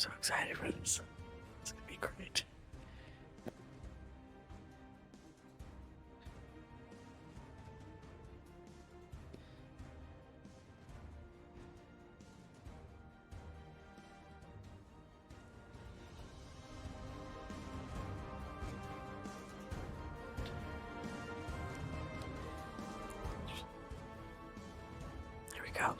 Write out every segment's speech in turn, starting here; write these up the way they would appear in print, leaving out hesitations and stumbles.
so excited for this. It's gonna be great. There we go.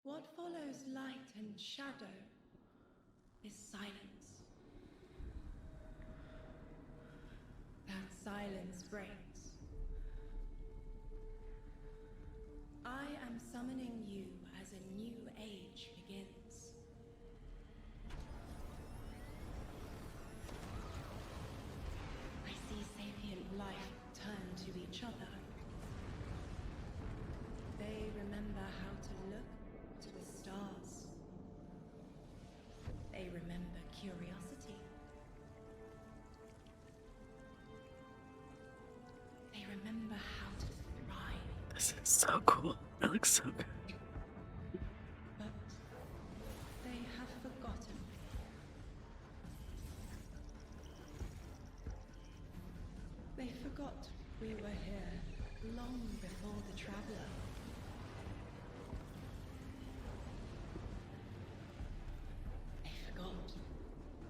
What follows light and shadow is silence. That silence breaks. I am summoning you as a new age begins. I see sapient life turn to each other. They remember how to look to the stars. They remember curiosity. They remember how to thrive. This is so cool. It looks so good. But they have forgotten. They forgot we were here long before the Traveler. They forgot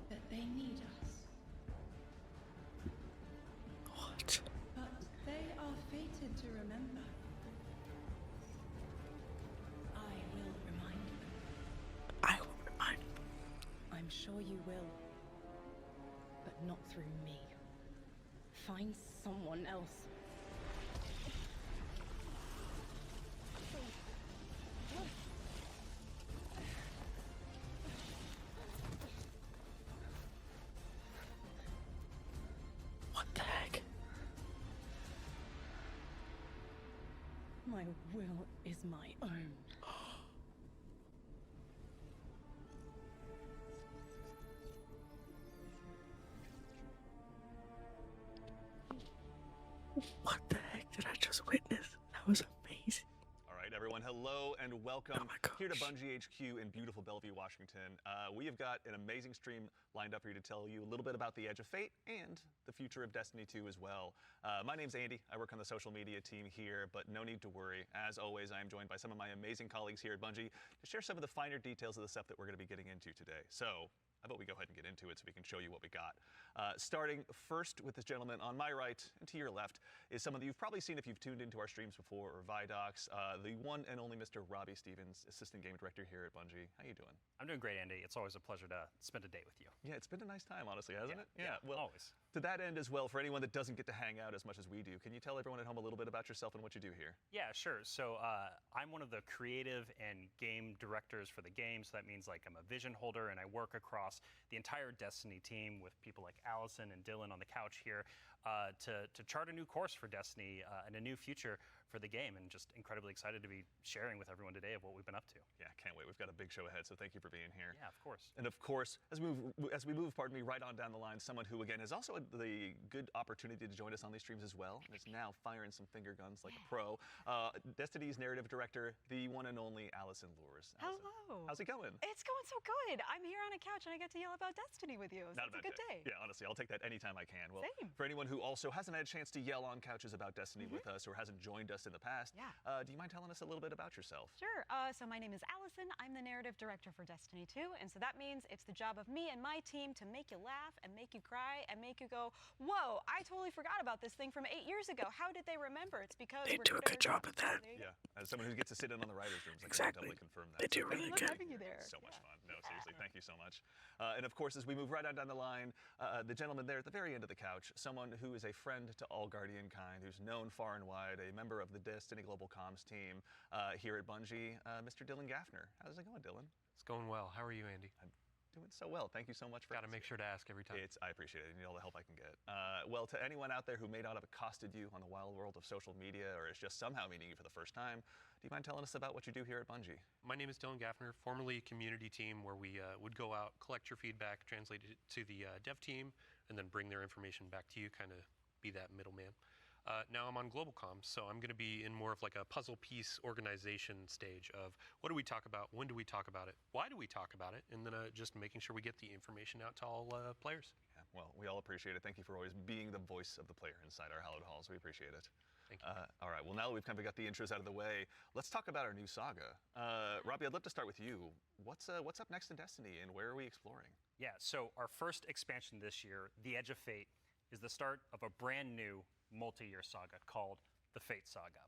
that they need us. What? But they are fated to remember. I will remind them. I will remind you. I'm sure you will. But not through me. Find someone else. What the heck? My will is my own. What the heck did I just witness? That was amazing. All right, everyone, hello and welcome Oh my here to gosh. Bungie HQ in beautiful Bellevue, Washington. We have got an amazing stream lined up here to tell you a little bit about the Edge of Fate and the future of Destiny 2 as well. My name's Andy. I work on the social media team here, but no need to worry. As always, I am joined by some of my amazing colleagues here at Bungie to share some of the finer details of the stuff that we're going to be getting into today. So, how about we go ahead and get into it so we can show you what we got. Starting first with this gentleman on my right and to your left is someone that you've probably seen if you've tuned into our streams before or Vidocs, the one and only Mr. Robbie Stevens, Assistant Game Director here at Bungie. How you doing? I'm doing great, Andy. It's always a pleasure to spend a day with you. Yeah, it's been a nice time, honestly, hasn't it? Yeah, Well, always. to that end as well, for anyone that doesn't get to hang out as much as we do, can you tell everyone at home a little bit about yourself and what you do here? Yeah, sure. So I'm one of the creative and game directors for the game. So that means like I'm a vision holder and I work across the entire Destiny team with people like Allison and Dylan on the couch here to chart a new course for Destiny and a new future for the game, and just incredibly excited to be sharing with everyone today of what we've been up to. Yeah, can't wait. We've got a big show ahead, so thank you for being here. Yeah, of course. And of course, as we move, pardon me, right on down the line, someone who again has also had the good opportunity to join us on these streams as well, and is now firing some finger guns like a pro. Destiny's narrative director, the one and only Allison Lures. Allison, Hello. how's it going? It's going so good. I'm here on a couch and I get to yell about Destiny with you. So Not it's a a bad good day. Yeah, honestly, I'll take that anytime I can. Well, Same. for anyone who also hasn't had a chance to yell on couches about Destiny with us or hasn't joined us in the past, Yeah. Do you mind telling us a little bit about yourself? Sure. So my name is Allison. I'm the narrative director for Destiny 2. And so that means it's the job of me and my team to make you laugh and make you cry and make you go, whoa, I totally forgot about this thing from 8 years ago. How did they remember? It's because They we're do a good job at at that. There you go. Yeah, as someone who gets to sit in on the writers' rooms, I Exactly. can doubly confirm that. They do So really We love good. having you there. So much Yeah. fun. No, seriously, thank you so much. And of course, as we move right on down the line, the gentleman there at the very end of the couch, someone who is a friend to all Guardian kind, who's known far and wide, a member of the Destiny Global Comms team here at Bungie, Mr. Dylan Gaffner. How's it going, Dylan? It's going well. How are you, Andy? Doing so well. Thank you so much for. Got to make sure to ask every time. I appreciate it. You need all the help I can get. Well, to anyone out there who may not have accosted you on the wild world of social media or is just somehow meeting you for the first time, do you mind telling us about what you do here at Bungie? My name is Dylan Gaffner, formerly community team, where we would go out, collect your feedback, translate it to the dev team, and then bring their information back to you, kind of be that middleman. Now I'm on Global Comms, so I'm going to be in more of like a puzzle piece organization stage of what do we talk about, when do we talk about it, why do we talk about it, and then just making sure we get the information out to all players. Yeah, well, we all appreciate it. Thank you for always being the voice of the player inside our hallowed halls. We appreciate it. Thank you. All right, well, now that we've kind of got the intros out of the way, let's talk about our new saga. Robbie, I'd love to start with you. What's up next in Destiny, and where are we exploring? Yeah, so our first expansion this year, The Edge of Fate, is the start of a brand new multi-year saga called the Fate Saga.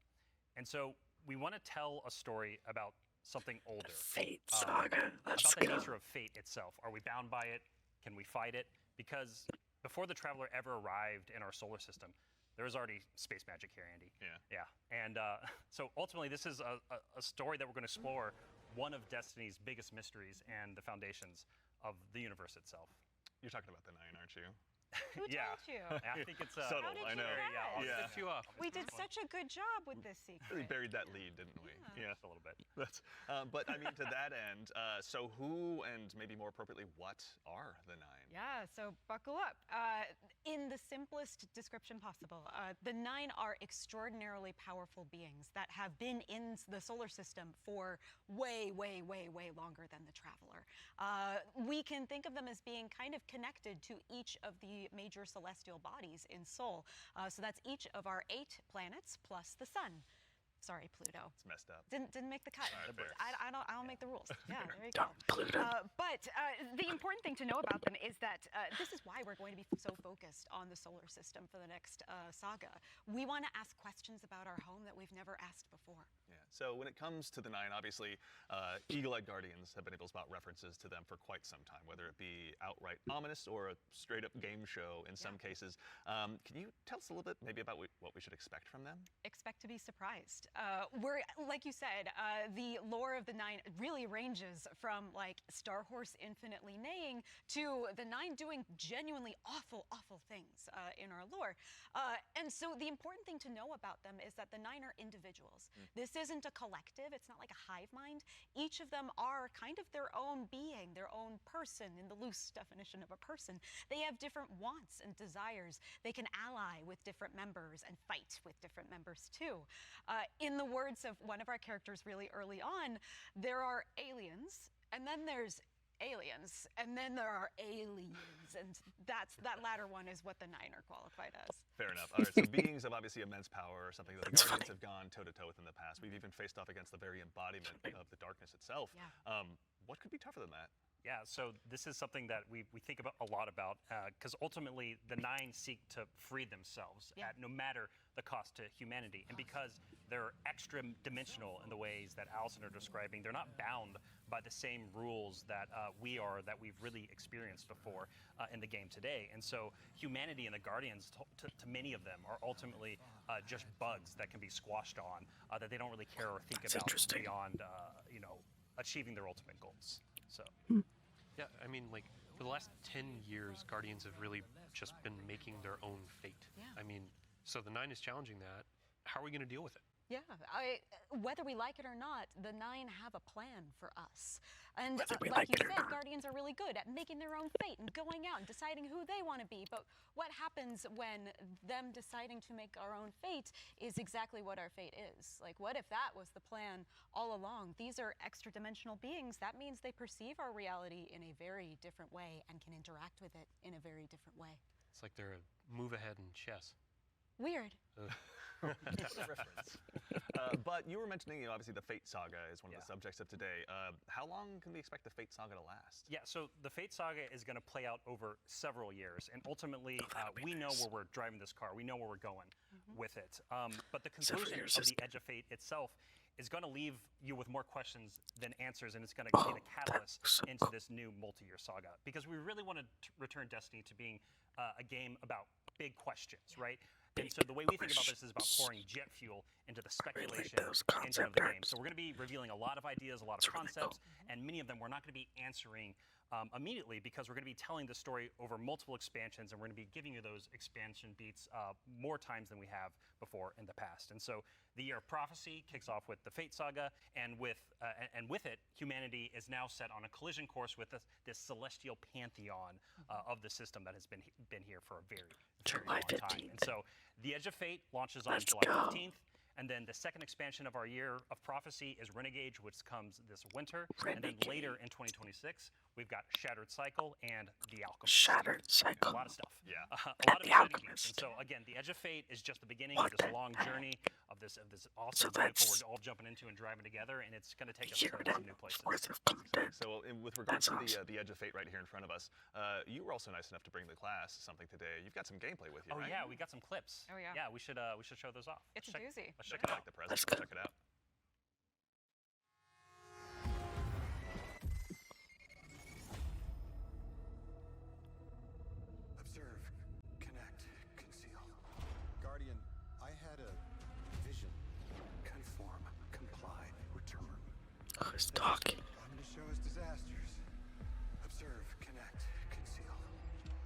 And so we want to tell a story about something older. Fate Saga. Let's about the go. nature of fate itself. Are we bound by it? Can we fight it? Because before the Traveler ever arrived in our solar system, there was already space magic here, Andy. Yeah. Yeah. And so ultimately, this is a story that we're going to explore one of Destiny's biggest mysteries and the foundations of the universe itself. You're talking about the Nine, aren't you? Who Yeah. told you? I think it's Subtle, How did I you know. guess? Yeah. Lift you up. We did such a good job with this secret. We buried that lead, didn't we? Just a little bit. That's, but I mean, to that end, so who and maybe more appropriately, what are the Nine? Yeah, so buckle up. In the simplest description possible, the Nine are extraordinarily powerful beings that have been in the solar system for way, way, way, way longer than the Traveler. We can think of them as being kind of connected to each of the major celestial bodies in Sol. So that's each of our 8 planets plus the Sun. Sorry, Pluto. It's messed up. Didn't make the cut. All right, fair. I don't make the rules. Yeah, there you Darn go. Pluto. But the important thing to know about them is that this is why we're going to be so focused on the solar system for the next saga. We want to ask questions about our home that we've never asked before. Yeah. So when it comes to the Nine, obviously, Eagle-Eyed Guardians have been able to spot references to them for quite some time, whether it be outright ominous or a straight-up game show in some cases. Can you tell us a little bit maybe about what we should expect from them? Expect to be surprised. We're, like you said, the lore of the Nine really ranges from like Star Horse infinitely neighing to the Nine doing genuinely awful, awful things in our lore. And so the important thing to know about them is that the Nine are individuals. This isn't a collective. It's not like a hive mind. Each of them are kind of their own being, their own person in the loose definition of a person. They have different wants and desires. They can ally with different members and fight with different members too. In the words of one of our characters really early on, there are aliens, and then there's aliens, and then there are aliens, and that latter one is what the Nine are qualified as. Fair enough. All right, so beings of obviously immense power, something that the Guardians have gone toe-to-toe with in the past. We've even faced off against the very embodiment of the darkness itself. Yeah. What could be tougher than that? Yeah, so this is something that we think about a lot about because ultimately the Nine seek to free themselves at no matter the cost to humanity. And because they're extra dimensional in the ways that Allison are describing, they're not bound by the same rules that we are, that we've really experienced before in the game today. And so humanity and the Guardians, to many of them, are ultimately just bugs that can be squashed on, that they don't really care or think about beyond achieving their ultimate goals. So. Yeah, I mean, like, for the last 10 years, Guardians have really just been making their own fate. Yeah. I mean, so the Nine is challenging that. How are we going to deal with it? Yeah, whether we like it or not, the Nine have a plan for us. And Whether we like like you it or said, not. Guardians are really good at making their own fate and going out and deciding who they want to be. But what happens when them deciding to make our own fate is exactly what our fate is? Like, what if that was the plan all along? These are extra-dimensional beings. That means they perceive our reality in a very different way and can interact with it in a very different way. It's like they're a move ahead in chess. Weird. Reference. But you were mentioning, obviously the Fate Saga is one of the subjects of today. How long can we expect the Fate Saga to last? Yeah, so the Fate Saga is going to play out over several years, and ultimately we know where we're driving this car. We know where we're going with it. But the conclusion years of is- the Edge of Fate itself is going to leave you with more questions than answers, and it's going to be the catalyst into this new multi-year saga. Because we really want to return Destiny to being a game about big questions, right? And so the way we think about this is about pouring jet fuel into the speculation those engine of concept the game. arts. So we're going to be revealing a lot of ideas, a lot of It's really concepts, and many of them we're not going to be answering immediately, because we're going to be telling the story over multiple expansions, and we're going to be giving you those expansion beats more times than we have before in the past. And so the Year of Prophecy kicks off with the Fate Saga, and with it, humanity is now set on a collision course with this celestial pantheon of the system that has been here for a very July long time. 15th. And so the Edge of Fate launches on Let's July go. 15th. And then the second expansion of our Year of Prophecy is Renegades, which comes this winter. And then later in 2026, we've got Shattered Cycle and The Alchemist. Shattered Cycle. A lot of stuff. Yeah. A lot of The exciting games. Alchemist. And so again, the Edge of Fate is just the beginning of this long journey of this awesome vehicle that's we're all jumping into and driving together, and it's going to take us Year to and some a new places. worth of content. So with regards That's to awesome. the Edge of Fate right here in front of us, you were also nice enough to bring the class something today. You've got some gameplay with you, Oh right? yeah, we got some clips. Oh, yeah. Yeah, we should show those off. It's a doozy. Let's check it out. Like the present. Let's Let's go. check it out. Observe, connect, conceal. Guardian, I had a vision. Conform, comply, return. Who's talking? I'm to show us disasters. Observe, connect, conceal.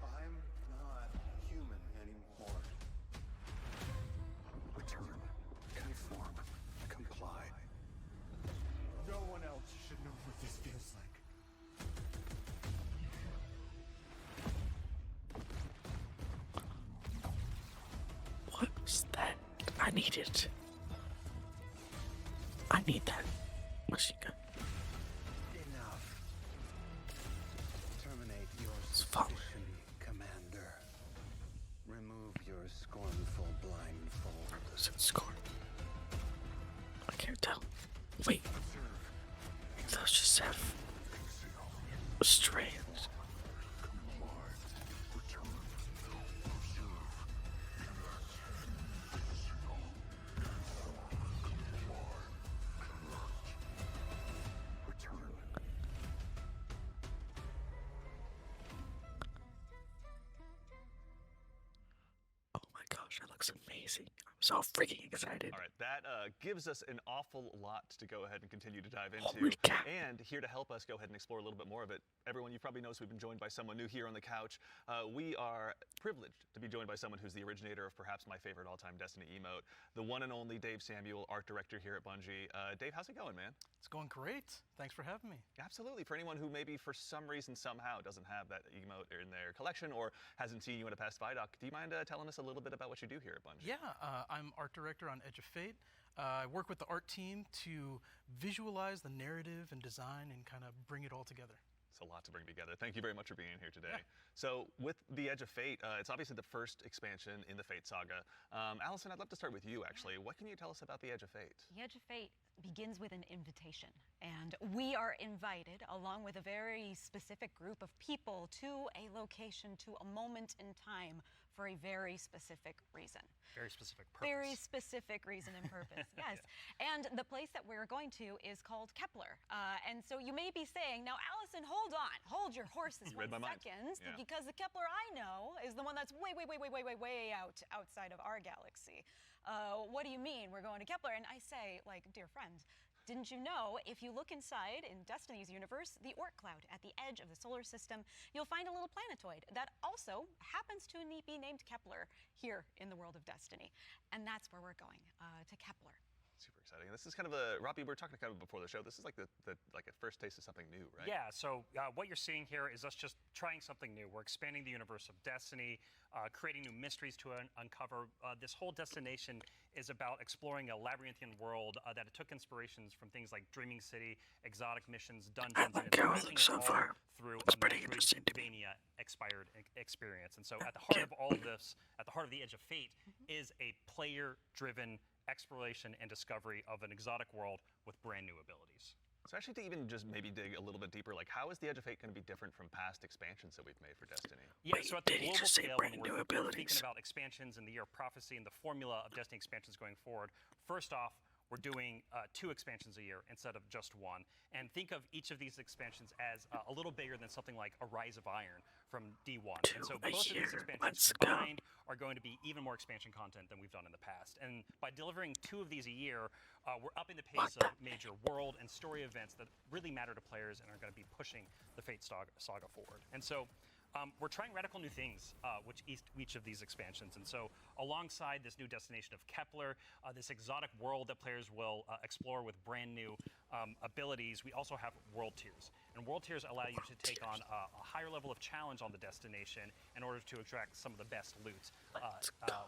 I'm not human anymore. Return, conform, comply. No one else should know what this feels like. What was that? I need it. I need that machine gun. Enough. Terminate your following. suspicion, Commander. Remove your scornful blindfold. Who's in score? I can't tell. Wait, those just have strands. Return. Oh my gosh, that looks amazing. I'm so freaking excited. All right, that gives us an awful lot to go ahead and continue to dive into. Holy cow. And here to help us go ahead and explore a little bit more of it, everyone, you probably noticed we've been joined by someone new here on the couch. We are privileged to be joined by someone who's the originator of perhaps my favorite all-time Destiny emote, the one and only Dave Samuel, art director here at Bungie. Dave, how's it going, man? It's going great. Thanks for having me. Absolutely. For anyone who maybe for some reason somehow doesn't have that emote in their collection or hasn't seen you in a past Vidoc, do you mind telling us a little bit about what you do here at Bungie? Yeah, I'm art director on Edge of Fate. I work with the art team to visualize the narrative and design and kind of bring it all together. It's a lot to bring together. Thank you very much for being here today. Yeah. So with the Edge of Fate, it's obviously the first expansion in the Fate saga. Allison, I'd love to start with you, actually. What can you tell us about the Edge of Fate? The Edge of Fate begins with an invitation, and we are invited, along with a very specific group of people, to a location, to a moment in time, for a very specific reason. Very specific purpose. Very specific reason and purpose, yes. And the place that we're going to is called Kepler. And so you may be saying, now, Allison, hold on. Hold your horses You read my 1 mind. second, Yeah. because the Kepler I know is the one that's way outside of our galaxy. What do you mean we're going to Kepler? And I say, like, dear friend, didn't you know, if you look inside in Destiny's universe, the Oort cloud at the edge of the solar system, you'll find a little planetoid that also happens to be named Kepler here in the world of Destiny. And that's where we're going, to Kepler. Super exciting. And this is kind of a, Robbie, we were talking kind of before the show, this is like like a first taste of something new, right? Yeah, so what you're seeing here is us just trying something new. We're expanding the universe of Destiny, creating new mysteries to uncover. This whole destination is about exploring a labyrinthian world that took inspirations from things like Dreaming City, exotic missions, dungeons, like and how it bringing looks it so all far. through It's a pretty interesting to me. Metroidvania expired experience. And so at the heart of all of this, at the heart of the Edge of Fate, is a player-driven exploration and discovery of an exotic world with brand new abilities. So actually to even just maybe dig a little bit deeper, like how is the Edge of Fate going to be different from past expansions that we've made for Destiny? Yeah, Wait, so at the did he global just say scale, brand when new we're abilities? speaking about expansions in the Year of Prophecy and the formula of Destiny expansions going forward, first off, we're doing 2 expansions a year instead of just 1. And think of each of these expansions as a little bigger than something like a Rise of Iron. from D1. And so a both of these year. expansions Let's go. combined are going to be even more expansion content than we've done in the past. And by delivering 2 of these a year, we're upping the pace of major world and story events that really matter to players and are going to be pushing the Fate saga forward. And so we're trying radical new things with each of these expansions. And so alongside this new destination of Kepler, this exotic world that players will explore with brand new abilities, we also have world tiers. And world tiers allow you to take on a higher level of challenge on the destination in order to extract some of the best loot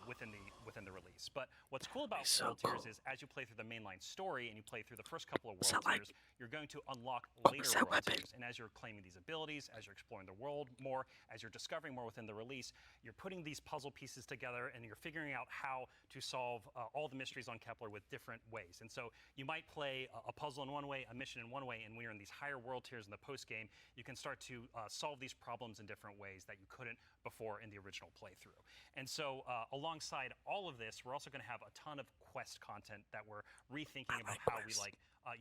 within the release. But what's cool about world tiers is as you play through the mainline story and you play through the first couple of world tiers, you're going to unlock later world tiers. And as you're claiming these abilities, as you're exploring the world more, as you're discovering more within the release, you're putting these puzzle pieces together and you're figuring out how to solve all the mysteries on Kepler with different ways. And so you might play a puzzle in one way, a mission in one way, and when you're in these higher world tiers in the post game, you can start to solve these problems in different ways that you couldn't before in the original playthrough. And so alongside all of this, we're also going to have a ton of quest content that we're rethinking about how we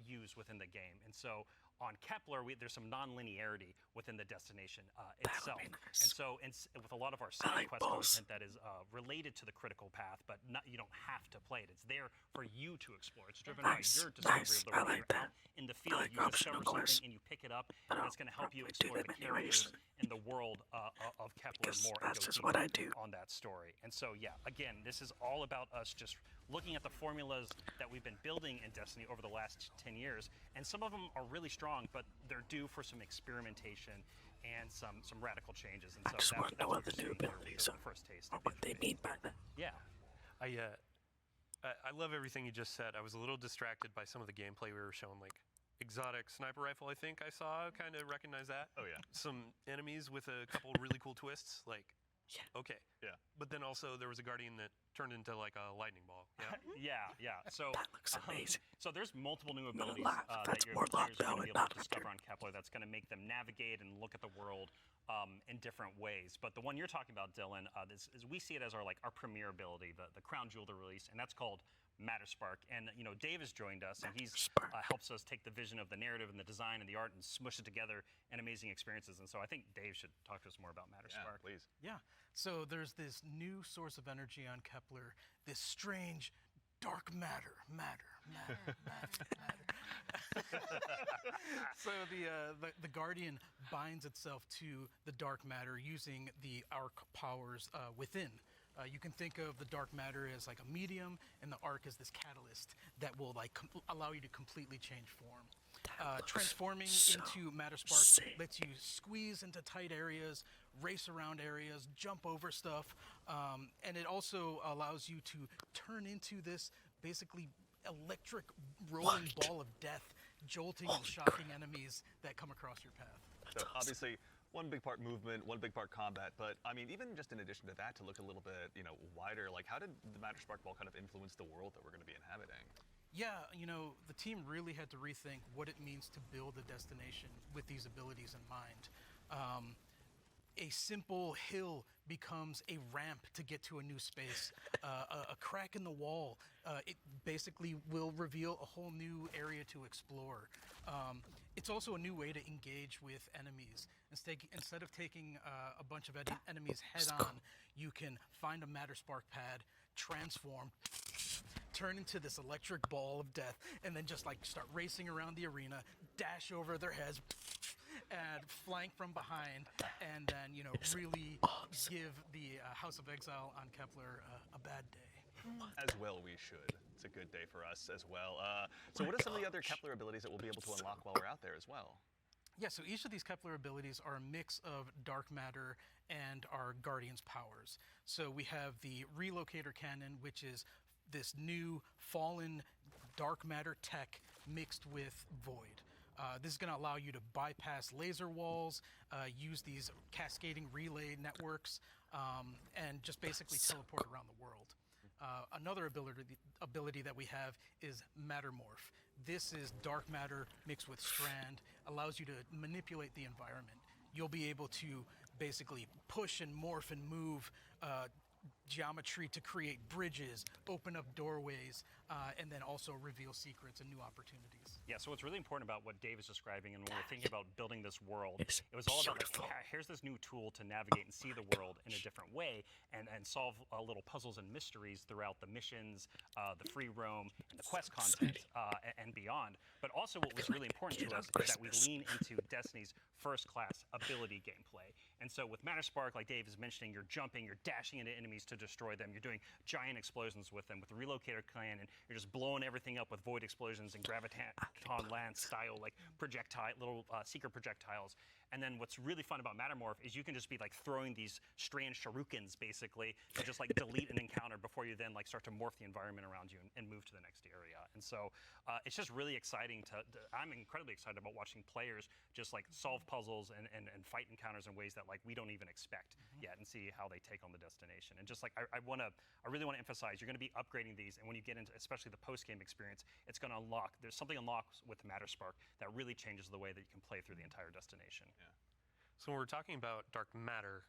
use within the game. And so on Kepler, there's some non-linearity within the destination itself. Nice. And so with a lot of our side quest content that is related to the critical path, but you don't have to play it. It's there for you to explore. It's driven by your discovery of the world. You're out in the field, you discover something and you pick it up, and it's going to help you explore the characters in the world of Kepler more and go deeper on that story. And so, yeah, again, this is all about us just looking at the formulas that we've been building in Destiny over the last 10 years, and some of them are really strong, but they're due for some experimentation and some radical changes. And so just want to know what that's the new what you're abilities seeing are, for the first taste or of what they mean by that. Yeah. I love everything you just said. I was a little distracted by some of the gameplay we were showing, like exotic sniper rifle, I think I saw, kind of recognize that. Oh, yeah. Some enemies with a couple really cool twists, like, okay. Yeah. But then also there was a guardian that turned into like a lightning ball. Yeah. Yeah. So That looks amazing. So there's multiple new No abilities laugh, that that's your more players locked are going to down be and able not to discover Victor. on Kepler that's going to make them navigate and look at the world in different ways. But the one you're talking about, Dylan, is we see it as our premier ability, the crown jewel to release, and that's called Matterspark. And Dave has joined us, and he's helps us take the vision of the narrative and the design and the art and smush it together in amazing experiences. And so I think Dave should talk to us more about Matterspark. Yeah, please. Yeah. So there's this new source of energy on Kepler, this strange dark matter. So the Guardian binds itself to the dark matter using the arc powers within. You can think of the dark matter as like a medium, and the arc as this catalyst that will allow you to completely change form. Transforming into Matterspark lets you squeeze into tight areas, race around areas, jump over stuff, and it also allows you to turn into this basically electric rolling ball of death, jolting and shocking enemies that come across your path. So obviously, one big part movement, one big part combat, but I mean, even just in addition to that, to look a little bit, wider, like how did the Matterspark Ball kind of influence the world that we're going to be inhabiting? Yeah, the team really had to rethink what it means to build a destination with these abilities in mind. A simple hill becomes a ramp to get to a new space. A crack in the wall, it basically will reveal a whole new area to explore. It's also a new way to engage with enemies. Instead of taking a bunch of enemies head on, you can find a Matterspark pad, transform, turn into this electric ball of death, and then just start racing around the arena, dash over their heads, and flank from behind, and then really give the House of Exile on Kepler a bad day. As well we should. It's a good day for us as well. So what are some of the other Kepler abilities that we'll be able to unlock while we're out there as well? Yeah, so each of these Kepler abilities are a mix of dark matter and our Guardian's powers. So we have the Relocator Cannon, which is this new fallen dark matter tech mixed with void. This is going to allow you to bypass laser walls, use these cascading relay networks, and just basically teleport around the world. Another ability that we have is Mattermorph. This is dark matter mixed with strand, allows you to manipulate the environment. You'll be able to basically push and morph and move geometry to create bridges, open up doorways, and then also reveal secrets and new opportunities. Yeah, so what's really important about what Dave is describing and when we're thinking about building this world, It's it was all about like, beautiful. here's this new tool to navigate and see the world in a different way and solve little puzzles and mysteries throughout the missions, the free roam, and the quest content, and beyond. But also what was really important to us is that we lean into Destiny's first-class ability gameplay. And so with Matterspark, like Dave is mentioning, you're jumping, you're dashing into enemies to destroy them, you're doing giant explosions with them. With the Relocator Clan, and you're just blowing everything up with void explosions and graviton lance style like little secret projectiles. And then what's really fun about Mattermorph is you can just be like throwing these strange shurikens basically to just like delete an encounter before you then like start to morph the environment around you and move to the next area. And so it's just really exciting I'm incredibly excited about watching players just like solve puzzles and fight encounters in ways that like we don't even expect yet, and see how they take on the destination. And just like I really want to emphasize, you're going to be upgrading these, and when you get into especially the post-game experience, it's going to there's something unlocks with Matterspark that really changes the way that you can play through the entire destination. So when we're talking about dark matter,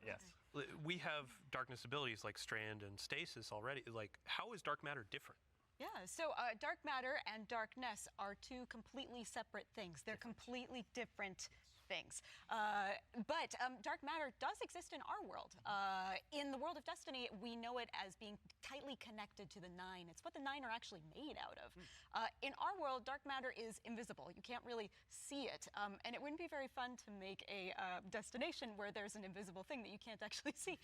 Yes. we have darkness abilities like Strand and Stasis already. Like, how is dark matter different? Yeah, so dark matter and darkness are two completely separate things. They're completely different things. But dark matter does exist in our world. In the world of Destiny, we know it as being tightly connected to the Nine. It's what the Nine are actually made out of. In our world, dark matter is invisible. You can't really see it. And it wouldn't be very fun to make a destination where there's an invisible thing that you can't actually see.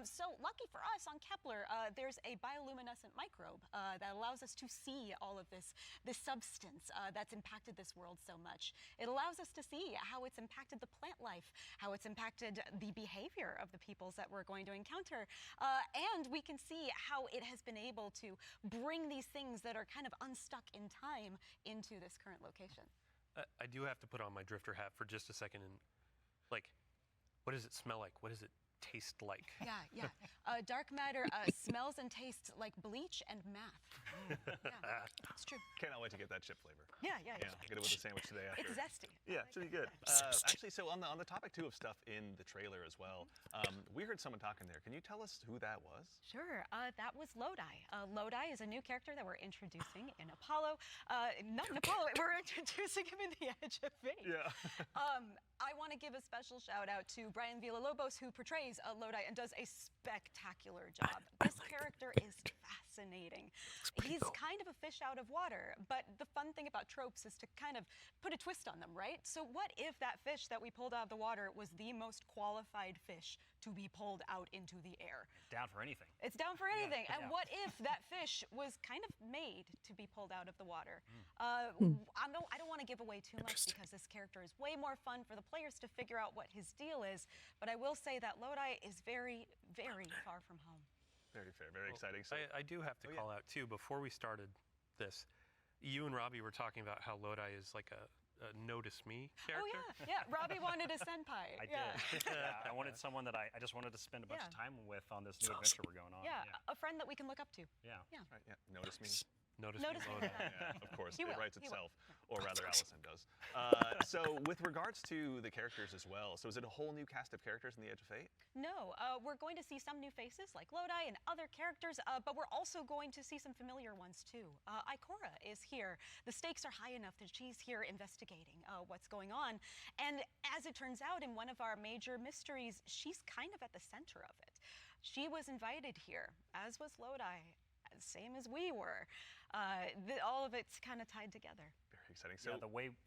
So lucky for us on Kepler, there's a bioluminescent microbe that allows us to see all of this substance that's impacted this world so much. It allows us to see how it's impacted the plant life, how it's impacted the behavior of the peoples that we're going to encounter. And we can see how it has been able to bring these things that are kind of unstuck in time into this current location. I do have to put on my drifter hat for just a second and, like, what does it smell like? What does it taste like? Yeah. Dark matter smells and tastes like bleach and math. Yeah, it's true. Cannot wait to get that chip flavor. Yeah. Get it with a sandwich today after. It's zesty. Yeah, should be good. Actually, so on the topic too of stuff in the trailer as well, we heard someone talking there. Can you tell us who that was? Sure, that was Lodi. Lodi is a new character that we're introducing in Apollo. Not in Apollo, we're introducing him in The Edge of Fate. Yeah. I want to give a special shout out to Brian Villalobos, who portrays Lodi and does a spectacular job. This character is fascinating. He's kind of a fish out of water, but the fun thing about tropes is to kind of put a twist on them, right? So what if that fish that we pulled out of the water was the most qualified fish to be pulled out into the air? Down for anything. It's down for anything. And yeah. what if that fish was kind of made to be pulled out of the water? I don't want to give away too much because this character is way more fun for the players to figure out what his deal is. But I will say that Lodi is very, very far from home. Very fair, very exciting. So, I do have to call out, too, before we started this, you and Robbie were talking about how Lodi is like a notice me character. Oh, yeah. Robbie wanted a senpai. I did. Yeah, I wanted someone that I just wanted to spend a bunch of time with on this new adventure we're going on. Yeah, a friend that we can look up to. Yeah. right, yeah. Notice me. Notice Notice me, me. Lodi. Yeah, of course. He It will, writes he will. itself, or rather, Allison does. So, with regards to the characters as well, so is it a whole new cast of characters in the Edge of Fate? No, we're going to see some new faces like Lodi and other characters, but we're also going to see some familiar ones too. Ikora is here. The stakes are high enough that she's here investigating what's going on. And as it turns out, in one of our major mysteries, she's kind of at the center of it. She was invited here, as was Lodi, same as we were. All of it's kind of tied together. Very exciting. So, the way, if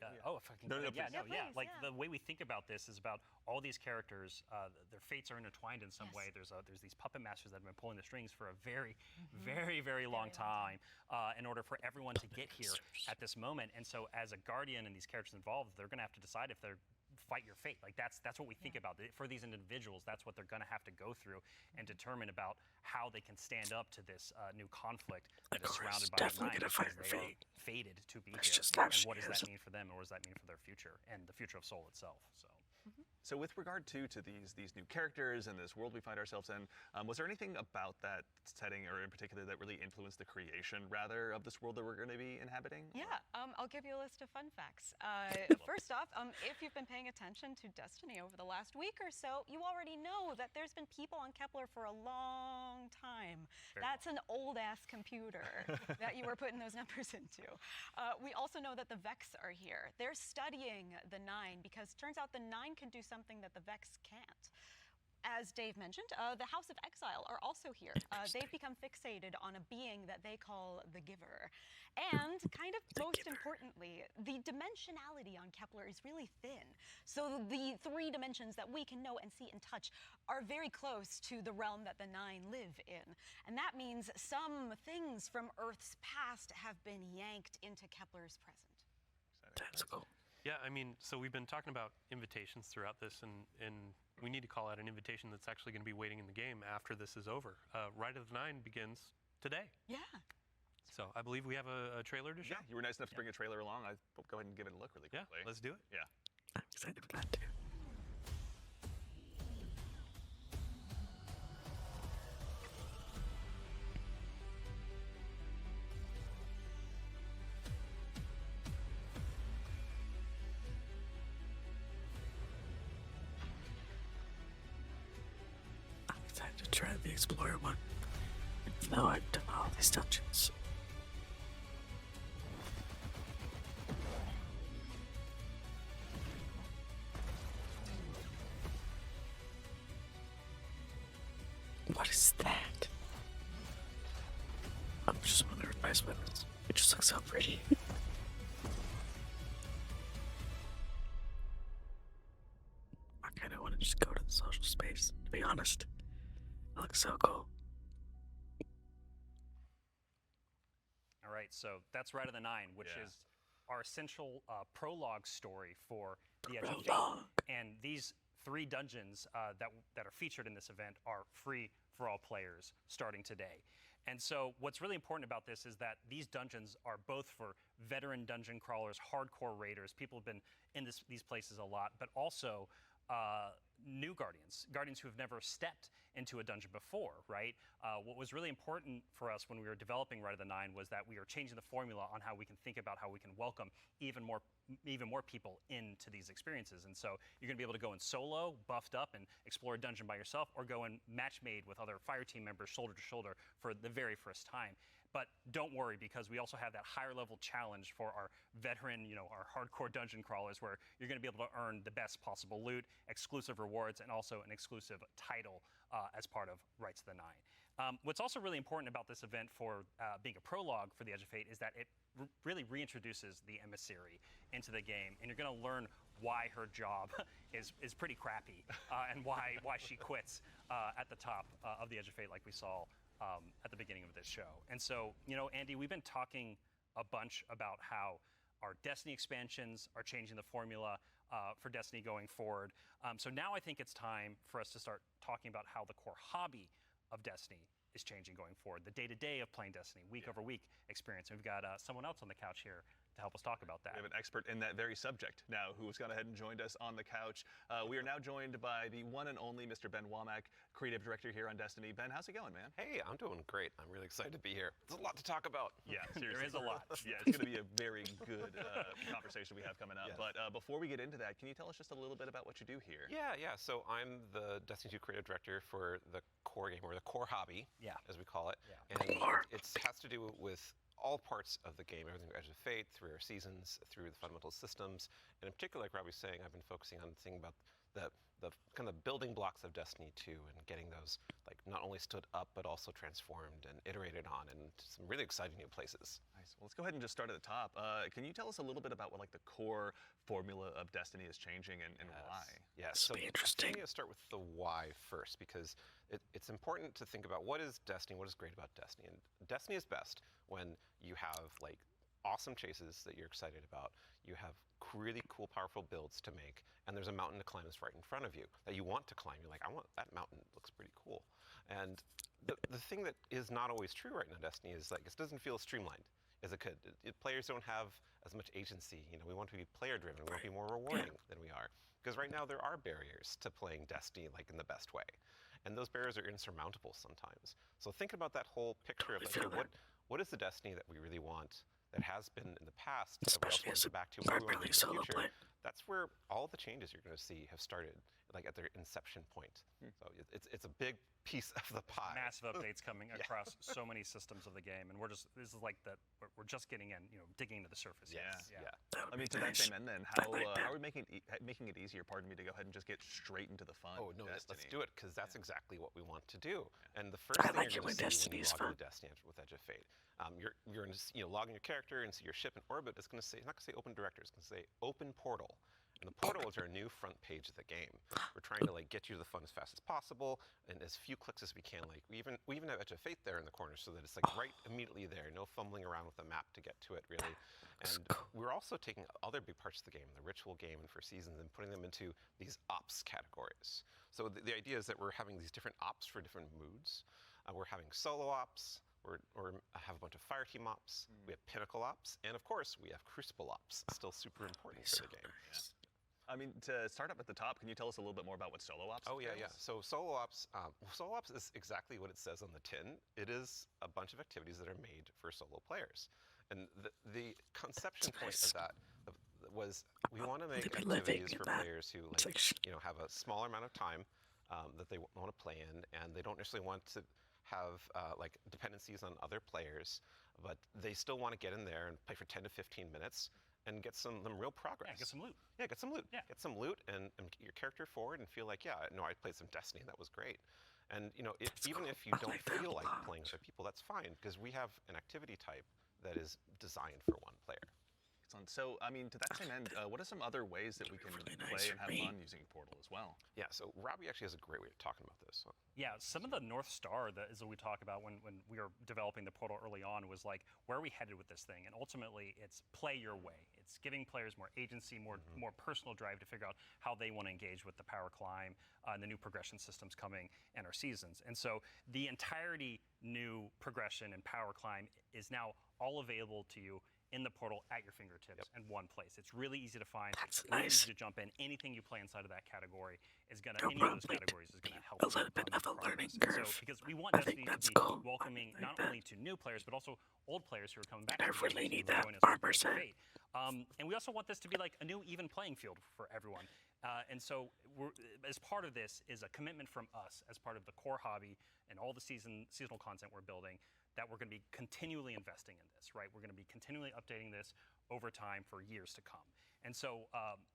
I can, No, no, yeah, please. no, yeah, please, like yeah. the way we think about this is about all these characters, their fates are intertwined in some way. There's these puppet masters that have been pulling the strings for a very, very long time in order for everyone to get here at this moment. And so as a guardian and these characters involved, they're going to have to decide if they're fight your fate. Like that's what we think about. For these individuals, that's what they're going to have to go through and determine about how they can stand up to this new conflict that is surrounded by the Nine, definitely gonna because fight her they are fate. fated to be That's here. just how And she what does is. that mean for them, and what does that mean for their future and the future of Soul itself? So So with regard to these new characters and this world we find ourselves in, was there anything about that setting, or in particular, that really influenced the creation, rather, of this world that we're going to be inhabiting? Yeah, I'll give you a list of fun facts. First off, if you've been paying attention to Destiny over the last week or so, you already know that there's been people on Kepler for a long time. That's an old-ass computer that you were putting those numbers into. We also know that the Vex are here. They're studying the Nine because it turns out the Nine can do something that the Vex can't. As Dave mentioned, the House of Exile are also here. They've become fixated on a being that they call the Giver. And kind of most importantly, the dimensionality on Kepler is really thin. So the 3 dimensions that we can know and see and touch are very close to the realm that the Nine live in. And that means some things from Earth's past have been yanked into Kepler's present. That's cool. Yeah, I mean, so we've been talking about invitations throughout this, and we need to call out an invitation that's actually going to be waiting in the game after this is over. Ride of the Nine begins today. Yeah. So I believe we have a trailer to show. Yeah, you were nice enough to bring a trailer along. I'll go ahead and give it a look really quickly. Yeah, let's do it. Yeah. I'm excited for that too. I'm excited to try the Explorer one. Even though I've done all these dungeons. What is that? I'm just one of the revised weapons. It just looks so pretty. I kind of want to just go to the social space, to be honest. It looks so cool. All right, so that's Ride of the Nine, which is our essential prologue story for the Edge of Fate. And these 3 dungeons that are featured in this event are free for all players starting today. And so what's really important about this is that these dungeons are both for veteran dungeon crawlers, hardcore raiders, people have been in these places a lot, but also new guardians who have never stepped into a dungeon before, right? What was really important for us when we were developing Ride of the Nine was that we are changing the formula on how we can think about how we can welcome even more people into these experiences. And so you're gonna be able to go in solo, buffed up, and explore a dungeon by yourself, or go in match made with other fire team members shoulder to shoulder for the very first time. But don't worry, because we also have that higher level challenge for our veteran, our hardcore dungeon crawlers, where you're going to be able to earn the best possible loot, exclusive rewards, and also an exclusive title as part of Rights of the Nine. What's also really important about this event for being a prologue for the Edge of Fate is that it really reintroduces the emissary into the game, and you're going to learn why her job is pretty crappy and why she quits at the top of the Edge of Fate, like we saw at the beginning of this show. And so, Andy, we've been talking a bunch about how our Destiny expansions are changing the formula for Destiny going forward. So now I think it's time for us to start talking about how the core hobby of Destiny is changing going forward, the day-to-day of playing Destiny, week over week experience. And we've got someone else on the couch here to help us talk about that. We have an expert in that very subject now who's gone ahead and joined us on the couch. We are now joined by the one and only Mr. Ben Womack, creative director here on Destiny. Ben, how's it going, man? Hey, I'm doing great. I'm really excited to be here. There's a lot to talk about. Yeah, seriously. There is a lot. Yeah, it's going to be a very good conversation we have coming up. Yes. But before we get into that, can you tell us just a little bit about what you do here? Yeah. So I'm the Destiny 2 creative director for the core game, or the core hobby, as we call it. Yeah. And it has to do with all parts of the game, everything from Edge of Fate, through our seasons, through the fundamental systems. And in particular, like Robbie's saying, I've been focusing on thinking about the kind of building blocks of Destiny 2 and getting those like not only stood up, but also transformed and iterated on in some really exciting new places. Nice. Well, let's go ahead and just start at the top. Can you tell us a little bit about what like the core formula of Destiny is changing and why? Yes. This will be interesting. I'm going to start with the why first, because it's important to think about what is Destiny, what is great about Destiny. And Destiny is best when you have like awesome chases that you're excited about, you have really cool, powerful builds to make, and there's a mountain to climb that's right in front of you that you want to climb. You're like, I want that mountain, it looks pretty cool. And the thing that is not always true right now in Destiny is like, it doesn't feel streamlined as it could. Players don't have as much agency. We want to be player driven, we want to be more rewarding than we are. Because right now there are barriers to playing Destiny like in the best way. And those barriers are insurmountable sometimes. So think about that whole picture of like, okay, what is the Destiny that we really want that has been in the past that we also Especially want as to get back to, you what aren't we want to really do in solo the future. play. That's where all the changes you're going to see have started, like at their inception point. So it's a big piece of the pie. Massive updates coming across so many systems of the game, and this is like we're just getting in, digging into the surface. Yeah. That would I mean, be to that nice. same end, then, That how might be. are we making it easier? Pardon me, to go ahead and just get straight into the fun. Oh no, of let's Destiny. do it, because that's exactly what we want to do. And the first I thing like you're it going to when see when you Destiny's log fun. into Destiny with Edge of Fate, you're going to log in your character and see your ship in orbit. It's going to say, it's not going to say open director, it's going to say open portal. And the portal is our new front page of the game. We're trying to like get you to the fun as fast as possible and as few clicks as we can. Like we even have Edge of Fate there in the corner so that it's like right immediately there. No fumbling around with the map to get to it really. And we're also taking other big parts of the game, the ritual game and for seasons, and putting them into these ops categories. So the idea is that we're having these different ops for different moods. We're having solo ops. We have a bunch of fire team ops. We have pinnacle ops, and of course we have crucible ops. Still super important for the game. I mean, to start up at the top, can you tell us a little bit more about what solo ops? Oh yeah. entails? So solo ops is exactly what it says on the tin. It is a bunch of activities that are made for solo players, and the conception point of that was we want to make Living activities in for that. players who It's like like have a smaller amount of time that they want to play in, and they don't necessarily want to have like dependencies on other players, but they still want to get in there and play for 10 to 15 minutes and get some real progress. Yeah, get some loot. Yeah, get some loot. Yeah. Get some loot and get your character forward and feel like, yeah, no, I played some Destiny and that was great. And even if you I don't like that feel a like lot. playing with other people, that's fine because we have an activity type that is designed for one player. Excellent. So, I mean, to that same end, what are some other ways that we can Really play nice and for have me. fun using Portal as well? Yeah, so Robbie actually has a great way of talking about this. So. Yeah, some of the North Star that is what we talk about when we were developing the portal early on was like, where are we headed with this thing? And ultimately, it's play your way. It's giving players more agency, more personal drive to figure out how they want to engage with the power climb and the new progression systems coming and our seasons. And so the entirety new progression and power climb is now all available to you in the portal at your fingertips in one place. It's really easy to find. That's It's really nice. easy to jump in. Anything you play inside of that category is gonna They're any of those probably categories is gonna help a you little bit on of your a learning progress. And curve. So because we want I think Destiny to that's be cool. welcoming I like not that. only to new players but also old players who are coming back. I to the really game need to that join us armor with set. Fate. And we also want this to be like a new even playing field for everyone. And so as part of this is a commitment from us as part of the core hobby and all the seasonal content we're building that we're going to be continually investing in this, right? We're going to be continually updating this over time for years to come. And so,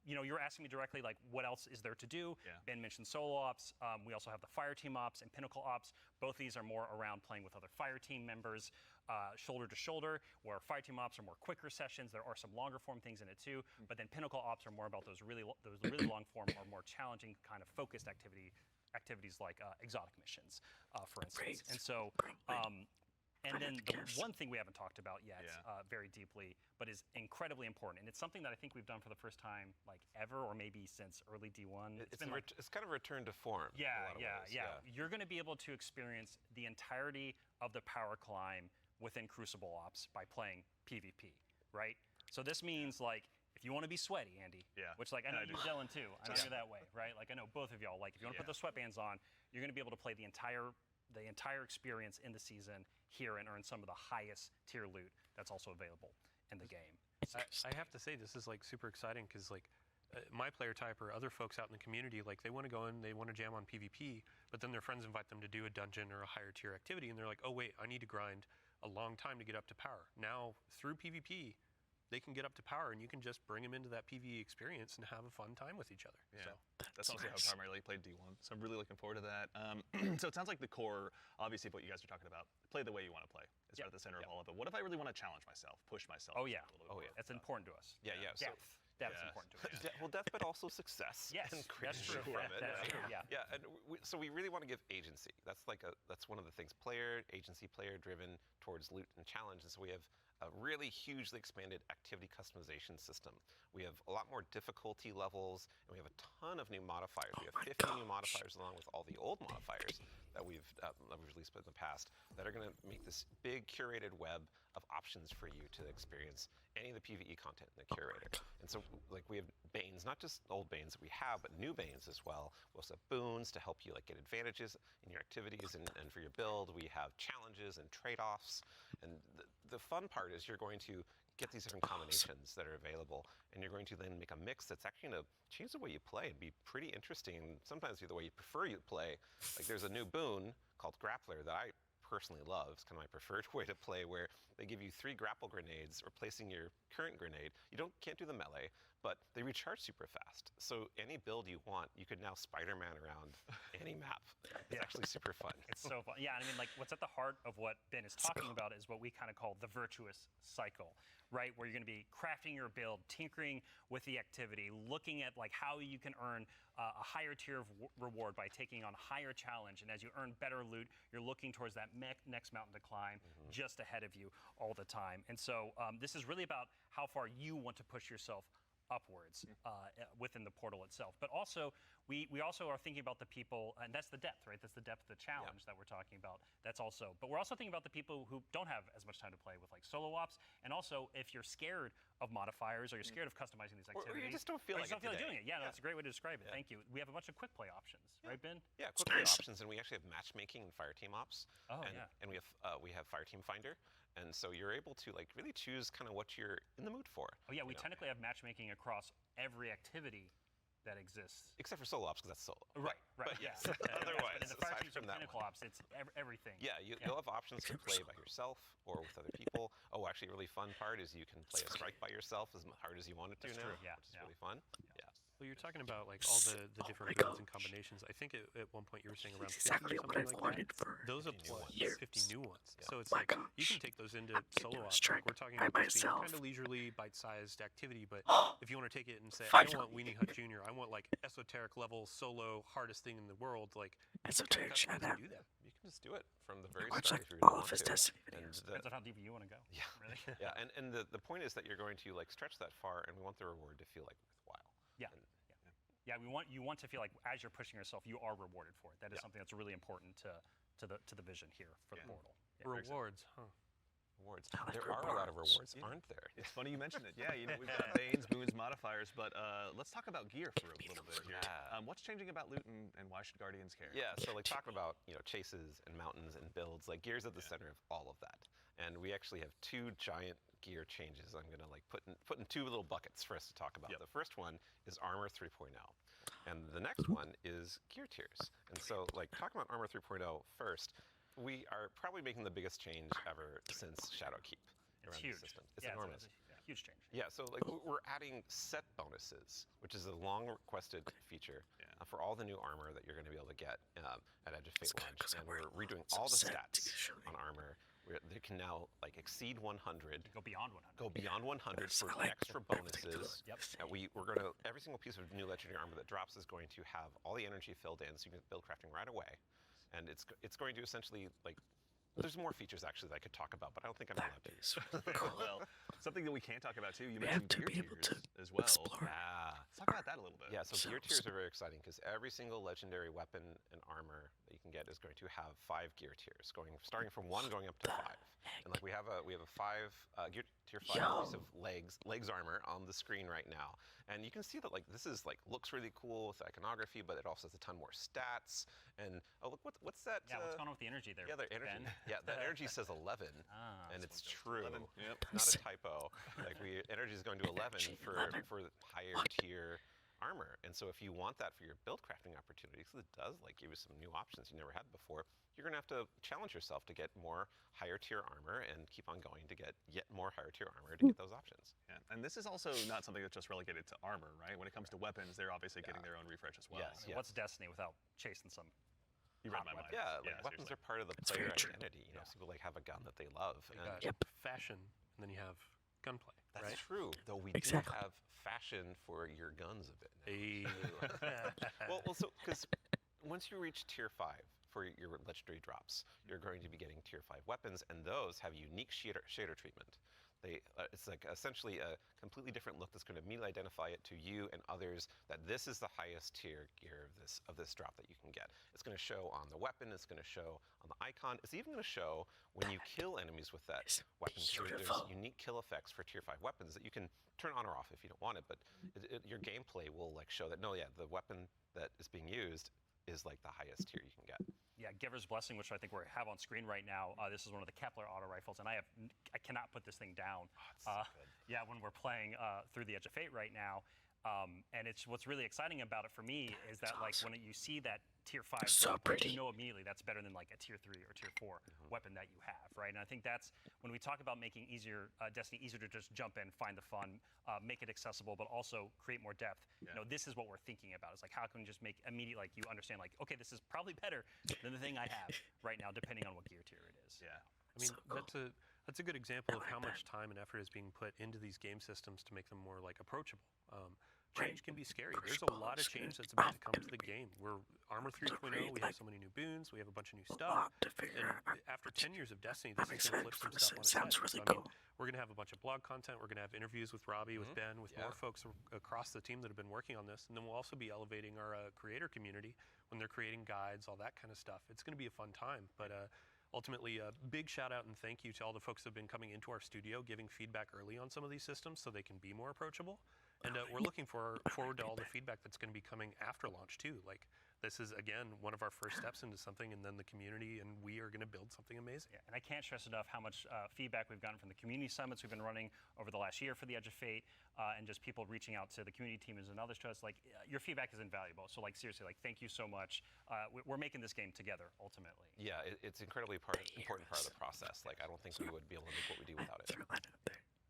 you're asking me directly, like, what else is there to do? Yeah. Ben mentioned solo ops. We also have the fire team ops and pinnacle ops. Both these are more around playing with other fire team members, shoulder to shoulder, where fire team ops are more quicker sessions. There are some longer form things in it too, but then pinnacle ops are more about those really long form or more challenging kind of focused activities like exotic missions, for instance. Great. And so, and then the one thing we haven't talked about yet very deeply, but is incredibly important, and it's something that I think we've done for the first time like ever, or maybe since early D1. It's kind of a return to form. in a lot of ways, You're going to be able to experience the entirety of the power climb within Crucible Ops by playing PvP, right? So this means like, if you want to be sweaty, Andy, which like I know you, Dylan too. I know you're that way, right? Like I know both of y'all. Like if you want to put the sweatbands on, you're going to be able to play the entire experience in the season here and earn some of the highest tier loot that's also available in the game. I have to say this is like super exciting because like my player type or other folks out in the community, like they want to go in, they want to jam on PvP, but then their friends invite them to do a dungeon or a higher tier activity, and they're like, oh wait, I need to grind a long time to get up to power. Now through PvP, they can get up to power, and you can just bring them into that PvE experience and have a fun time with each other. Yeah. So. That's also how I primarily played D1, so I'm really looking forward to that. So it sounds like the core, obviously, of what you guys are talking about, play the way you want to play is at the center of all of it. What if I really want to challenge myself, push myself? Oh yeah, a little bit more? That's important to us. Yeah. So Death is important to us. well, death, but also success. Yes, and that's true. from it. That's true. Yeah. Yeah, and so we really want to give agency. That's one of the things. Agency, player driven towards loot and challenge. And so we have a really hugely expanded activity customization system. We have a lot more difficulty levels, and we have a ton of new modifiers. We have 50 new modifiers along with all the old modifiers that we've released in the past that are going to make this big curated web of options for you to experience any of the PvE content in the curator. And so, like, we have Banes, not just old Banes that we have, but new Banes as well. We also have boons to help you like get advantages in your activities and for your build. We have challenges and trade-offs. And the fun part is you're going to get these different combinations that are available, and you're going to then make a mix that's actually going to change the way you play and be pretty interesting, sometimes the way you prefer you play. Like, there's a new boon called Grappler that I personally love. It's kind of my preferred way to play, where they give you 3 grapple grenades, replacing your current grenade. You can't do the melee, but they recharge super fast. So any build you want, you could now Spider-Man around any map. It's actually super fun. It's so fun. Yeah, and I mean, like, what's at the heart of what Ben is talking about is what we kind of call the virtuous cycle, right? Where you're going to be crafting your build, tinkering with the activity, looking at like how you can earn a higher tier of reward by taking on higher challenge. And as you earn better loot, you're looking towards that next mountain to climb just ahead of you all the time. And so this is really about how far you want to push yourself upwards within the portal itself. But also, we also are thinking about the people, and that's the depth, right? That's the depth of the challenge that we're talking about. That's also, but we're also thinking about the people who don't have as much time to play with like solo ops, and also if you're scared of modifiers or you're scared of customizing these activities, or you just don't feel like doing it. Yeah, no, that's a great way to describe it. Thank you. We have a bunch of quick play options, right, Ben? Yeah, quick play options, and we actually have matchmaking and Fireteam ops. Oh, and we have Fireteam Finder. And so you're able to like really choose kind of what you're in the mood for. Oh yeah, we technically have matchmaking across every activity that exists. Except for solo ops, because that's solo. Right, But yes. Otherwise, but in the fire aside teams from and that pinnacle ops, it's everything. Yeah, you'll have options to play by yourself or with other people. Oh, actually, a really fun part is you can play a strike by yourself as hard as you want it to now, true, yeah, which is really fun. Yeah. Well, you're talking about like all the different builds and combinations. I think at one point you were saying around 50 exactly or what something I've like wanted that. for Those apply 50 new ones. So it's My like you gosh. can take those into I could solo do a ops. strike Like, we're talking by about this being myself. kind of leisurely, bite-sized activity. But if you want to take it and say, I Fight don't want on Weenie Hut Jr., I want like esoteric level solo hardest thing in the world. Like Esoteric customers shout out. can do that. You can just do it from the very watch start like if you really all of want his to. Destiny And videos. Depends on how deep you want to go. Yeah. Really. Yeah, and the point is that you're going to like stretch that far, and we want the reward to feel like worthwhile. Yeah. And, Yeah, you want to feel like as you're pushing yourself, you are rewarded for it. That is something that's really important to the vision here for the portal. Yeah. Rewards, huh? Rewards. I like There are a lot of rewards, Yeah. aren't there? It's funny you mentioned it. Yeah, we've got Banes, boons, modifiers, but let's talk about gear for a little bit here. Yeah. What's changing about loot, and why should Guardians care? Yeah, so like talking about chases and mountains and builds, like gear's at the center of all of that. And we actually have 2 giant gear changes I'm gonna like put in 2 little buckets for us to talk about. Yep. The first one is Armor 3.0. And the next one is gear tiers. And so like talking about Armor 3.0 first, we are probably making the biggest change ever since Shadowkeep It's around huge. the system. It's Yeah, enormous. It's a huge change. Yeah, so like we're adding set bonuses, which is a long requested feature for all the new armor that you're going to be able to get at Edge of Fate good, launch. 'cause And I'm wearing we're redoing some all the set stats usually. on armor. They can now like exceed 100. Go beyond 100. Go beyond 100 Yes, for I like extra everything bonuses. Yep. And we're going to, every single piece of new legendary armor that drops is going to have all the energy filled in, so you can build crafting right away. And it's going to essentially like, there's more features actually that I could talk about, but I don't think I'm allowed to. Is really cool. Well, something that we can talk about too. You We have mentioned to gear be able tiers to as well. explore. Yeah. Let's talk about that a little bit. Yeah, so gear So- tiers are very exciting because every single legendary weapon and armor that you can get is going to have 5 gear tiers, starting from 1 going up to 5. And like we have a 5 gear tier 5 piece of legs armor on the screen right now, and you can see that like this is like looks really cool with the iconography, but it also has a ton more stats. And oh look, what's that? Yeah, what's going on with the energy there? Yeah, the energy. Ben? Yeah, the energy says 11, Ah, and that's it's true. 11, yep. Not a typo. Like energy is going to 11 for higher tier armor. And so if you want that for your build crafting opportunities, it does like give you some new options you never had before. You're going to have to challenge yourself to get more higher tier armor and keep on going to get yet more higher tier armor to get those options. Yeah. And this is also not something that's just relegated to armor, right? When it comes to weapons, they're obviously getting their own refresh as well. Yes. I mean, what's Destiny without chasing some? You read hot my mind. weapons? Yeah, like weapons seriously. are part of the It's player very true. identity. You know, some people like have a gun that they love. You And got fashion, and then you have gunplay. that's right? true, though we Exactly. do have fashion for your guns a bit. Hey. Well, so because once you reach tier 5 for your legendary drops, you're going to be getting tier 5 weapons, and those have unique shader treatment. It's like essentially a completely different look that's going to immediately identify it to you and others that this is the highest tier gear of this drop that you can get. It's going to show on the weapon. It's going to show on the icon. It's even going to show when you kill enemies with that weapon. So there's unique kill effects for tier 5 weapons that you can turn on or off if you don't want it, but your gameplay will like show that no, yeah, the weapon that is being used is like the highest tier you can get. Yeah, Giver's Blessing, which I think we have on screen right now. This is one of the Kepler auto rifles, and I cannot put this thing down. Oh, so good. Yeah, when we're playing through the Edge of Fate right now, and it's what's really exciting about it for me is that like when you see that tier 5 weapon, you know immediately that's better than like a tier 3 or tier 4 weapon that you have, right? And I think that's when we talk about making Destiny easier to just jump in, find the fun, make it accessible, but also create more depth. You know, this is what we're thinking about. It's like how can we just make immediate, like you understand, like okay, this is probably better than the thing I have right now, depending on what gear tier it is. Yeah. I mean, that's a good example of how much time and effort is being put into these game systems to make them more like approachable. Change can be scary. There's a lot of change that's about to come to the game. We're Armor 3.0, we have so many new boons, we have a bunch of new stuff. And after 10 years of Destiny, this is going to flip some stuff on its head. So, I mean, we're going to have a bunch of blog content, we're going to have interviews with Robbie, with Ben, with more folks across the team that have been working on this, and then we'll also be elevating our creator community when they're creating guides, all that kind of stuff. It's going to be a fun time, but ultimately, a big shout out and thank you to all the folks that have been coming into our studio, giving feedback early on some of these systems so they can be more approachable. And we're looking forward to all the feedback that's going to be coming after launch too. Like this is again one of our first steps into something, and then the community and we are going to build something amazing. Yeah, and I can't stress enough how much feedback we've gotten from the community summits we've been running over the last year for the Edge of Fate, and just people reaching out to the community teams and others to us. Like your feedback is invaluable. So like seriously, like thank you so much. We're making this game together ultimately. Yeah, it's incredibly important part of the process. Like I don't think we would be able to make what we do without it.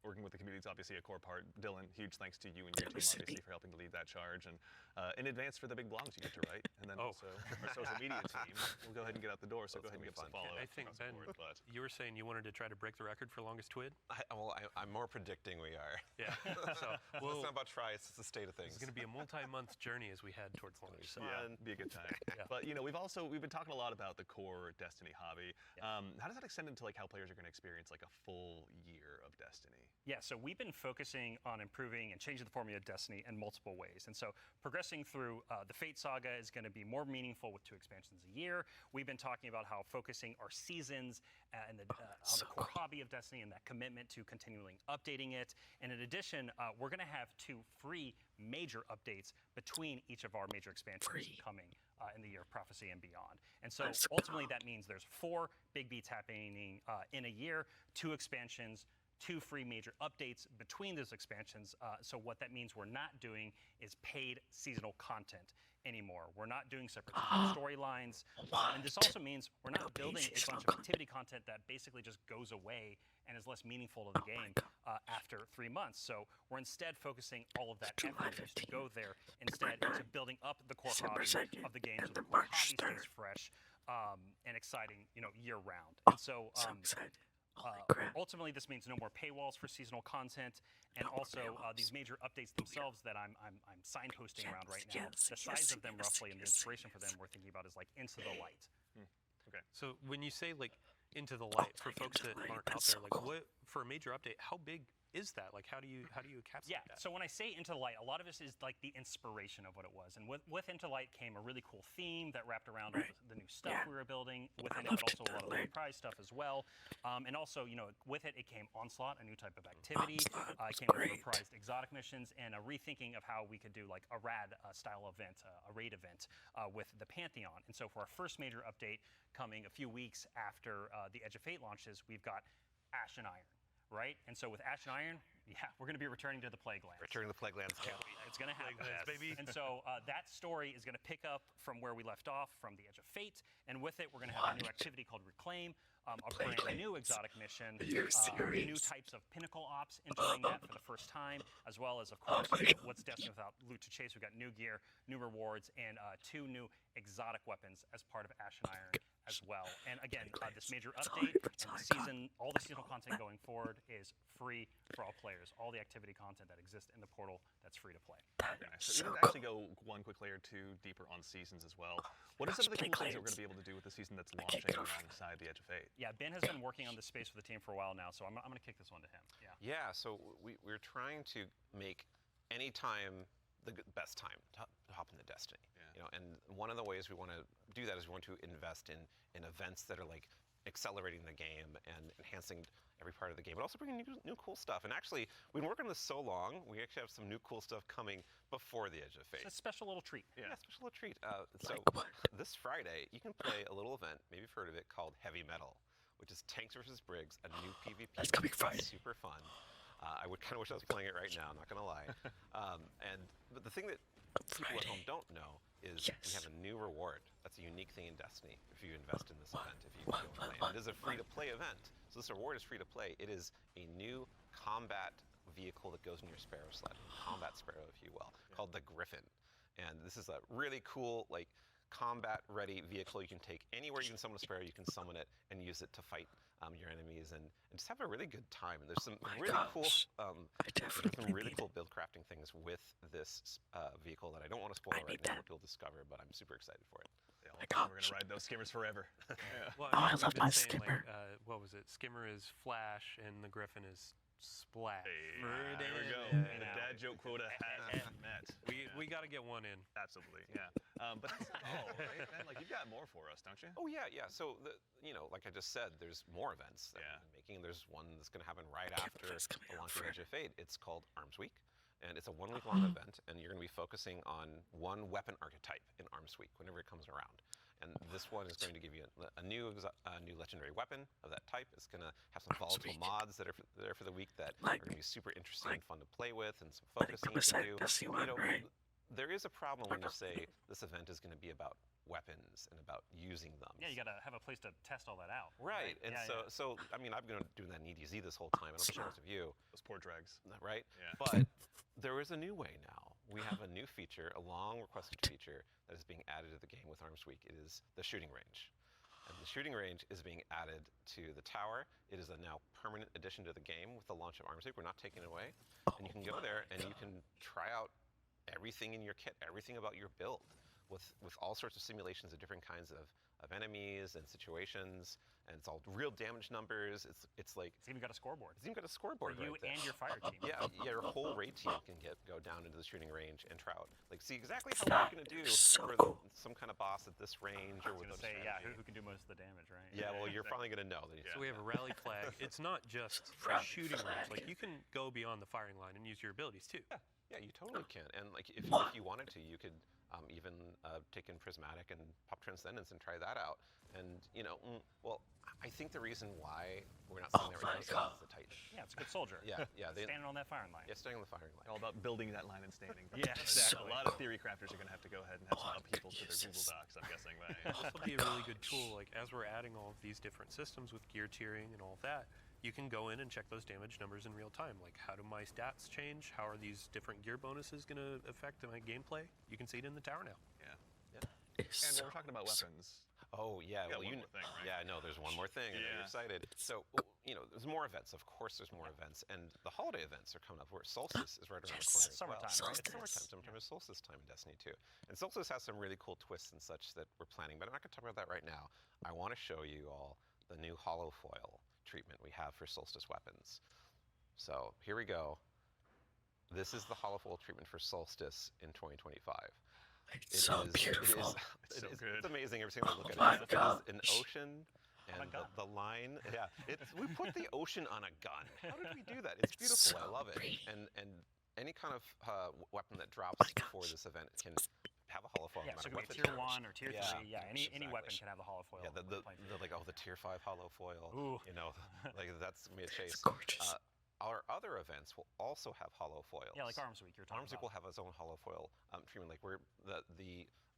Working with the community is obviously a core part. Dylan, huge thanks to you and your team, obviously, for helping to lead that charge. And in advance for the big blogs you get to write. And then also our social media team. We'll go ahead and get out the door, so go ahead and give us a follow. I think, Ben, you were saying you wanted to try to break the record for longest twid? I'm more predicting we are. Yeah. So it's not about try, it's the state of things. It's going to be a multi-month journey as we head towards launch. So. Yeah, be a good time. But, you know, we've been talking a lot about the core Destiny hobby. How does that extend into, like, how players are going to experience, like, a full year of Destiny? Yeah, so we've been focusing on improving and changing the formula of Destiny in multiple ways. And so progressing through the Fate Saga is going to be more meaningful with 2 expansions a year. We've been talking about how focusing our seasons and on the core hobby of Destiny and that commitment to continually updating it. And in addition, we're going to have 2 free major updates between each of our major expansions coming in the Year of Prophecy and beyond. And so ultimately that means there's 4 big beats happening in a year, 2 expansions, 2 free major updates between those expansions. So what that means we're not doing is paid seasonal content anymore. We're not doing separate storylines. And this also means we're not building a bunch of activity content that basically just goes away and is less meaningful to the game after 3 months. So we're instead focusing all of that effort that used to go there instead into building up the core hobby of the game so the core hobby stays fresh and exciting, you know, year round. And so ultimately, this means no more paywalls for seasonal content, and also these major updates themselves that I'm signposting around right now. The size of them roughly and the inspiration for them we're thinking about is like Into the Light. Okay. So when you say like Into the Light, for folks that aren't out there, like what for a major update, how big is that? Like how do you encapsulate that? So when I say Into the Light, a lot of this is like the inspiration of what it was. And with Into the Light came a really cool theme that wrapped around all the new stuff we were building within it, but also a lot of the prize stuff as well. And also, you know, with it came Onslaught, a new type of activity. It came with prized exotic missions and a rethinking of how we could do like a rad style event, a raid event with the Pantheon. And so for our first major update coming a few weeks after the Edge of Fate launches, we've got Ash and Iron. Right? And so with Ash and Iron, we're going to be returning to the Plague Lands. Returning to the Plague Lands. It's going to happen. Baby. And so that story is going to pick up from where we left off from the Edge of Fate. And with it, we're going to have a new activity called Reclaim, a brand new exotic mission, new types of pinnacle ops entering that for the first time, as well as, of course, what's Destiny without loot to chase. We've got new gear, new rewards, and 2 new exotic weapons as part of Ash and Iron as well. And again, this major It's update hard, it's and the hard, season, all the seasonal content going forward is free for all players. All the activity content that exists in the portal, that's free to play. Very nice. So so we can actually go one quick layer two deeper on seasons as well. What are some of the cool things that we're going to be able to do with the season that's launching get off. alongside the Edge of Fate? Yeah, Ben has been working on this space for the team for a while now, so I'm going to kick this one to him. Yeah. Yeah, so we're trying to make any time the best time to hop into Destiny. Yeah. You know, and one of the ways we want to do that is we want to invest in events that are like accelerating the game and enhancing every part of the game, but also bringing new cool stuff. And actually, we've been working on this so long, we actually have some new cool stuff coming before the Edge of Fate. It's a special little treat. Yeah, special little treat. So Like what? this Friday, you can play a little event, maybe you've heard of it, called Heavy Metal, which is Tanks versus Briggs, a new PvP. That's coming Friday. Super fun. I would kind of wish I was playing it right now, not gonna lie. But the thing that people at home don't know is we have a new reward. That's a unique thing in Destiny if you invest in this event, if you go play. It is a free-to-play event. So this reward is free to play. It is a new combat vehicle that goes in your Sparrow sled, combat Sparrow, if you will, called the Griffin. And this is a really cool, like, combat-ready vehicle you can take anywhere you can summon a Sparrow. You can summon it and use it to fight your enemies and just have a really good time. And there's some really cool, build crafting things with this vehicle that I don't want to spoil right now, what you'll discover, but I'm super excited for it. Yeah, my we're going to ride those skimmers forever. Well, Oh, I we've love been my saying, skimmer. Like, what was it? Skimmer is Flash, and the Griffin is Splash. Hey, there we go. Yeah. The dad joke quota has met. We got to get one in. Absolutely, yeah. But that's not all, right, man? Like, you've got more for us, don't you? Oh yeah. So like I just said, there's more events that Yeah. we've been making. There's one that's going to happen right can't after believe it's coming the out launch of Friday. Edge of Fate. It's called Arms Week, and it's a 1 week long event, and you're going to be focusing on one weapon archetype in Arms Week whenever it comes around. And this one is going to give you a new legendary weapon of that type. It's going to have some volatile mods that are there for the week that are going to be super interesting and fun to play with, and some focusing you can do. Right? There is a problem when you say this event is going to be about weapons and about using them. Yeah, you got to have a place to test all that out. Right, and Yeah, so I mean, I've been doing that in EDZ this whole time, and I'm sure most of you, Those poor dregs. right? Yeah. But there is a new way now. We have a new feature, a long requested feature that is being added to the game with Arms Week. It is the shooting range. And the shooting range is being added to the tower. It is a now permanent addition to the game with the launch of Arms Week. We're not taking it away. And you can go there and you can try out everything in your kit, everything about your build, with all sorts of simulations of different kinds of enemies and situations, and it's all real damage numbers. It's like It's even got a scoreboard. it's even got a scoreboard For you right there. and your fire team. Yeah, your whole raid team can go down into the shooting range and try out, like, see exactly how we're going to do so for cool. some kind of boss at this range or I was with gonna a say, yeah, strategy. who can do most of the damage, right? Yeah, well, you're finally going to know. That So we have a rally flag. It's not just a shooting range. Like, you can go beyond the firing line and use your abilities too. Yeah, you totally can. And like, if you wanted to, you could even take in Prismatic and pop Transcendence and try that out. And well, I think the reason why we're not seeing that right now is because it's the Titan. Yeah, it's a good soldier. Yeah. Standing on that firing line. Yeah, staying on the firing line. All about building that line and standing. Yeah, exactly. A lot of theory crafters are going to have to go ahead and have some upheaval to their Google Docs, I'm guessing. But, This will be a really good tool. Like, as we're adding all of these different systems with gear tiering and all of that, you can go in and check those damage numbers in real time. Like, how do my stats change? How are these different gear bonuses going to affect my gameplay? You can see it in the tower now. and when we're talking about weapons, Oh yeah, You got well one more thing, right? yeah, no, there's one more thing. I know you're Yeah. excited. So there's more events. Of course, there's more events, and the holiday events are coming up. Where Solstice is right around the corner. as Summertime, well. right? It's summertime. Summertime is Solstice time in Destiny 2, and Solstice has some really cool twists and such that we're planning. But I'm not going to talk about that right now. I want to show you all the new hollow foil treatment we have for Solstice weapons. So here we go. This is the hollow foil treatment for Solstice in 2025. It's so beautiful. It's so good. It's amazing every single look at my it. God. It's an ocean and gun. the line. Yeah, we put the ocean on a gun. How did we do that? It's beautiful. I love it. And any kind of weapon that drops for this event can have a hollow foil. Yeah, no so it matter could be what a the tier 1 damage. or tier Yeah, 3. Yeah, any weapon exactly. can have the hollow foil. Yeah, when the playing. like the tier 5 hollow foil. Ooh. Like that's me a chase. It's gorgeous. Our other events will also have hollow foils. Yeah, like Arms Week you're talking Arms Week about. will have its own hollow foil treatment. Like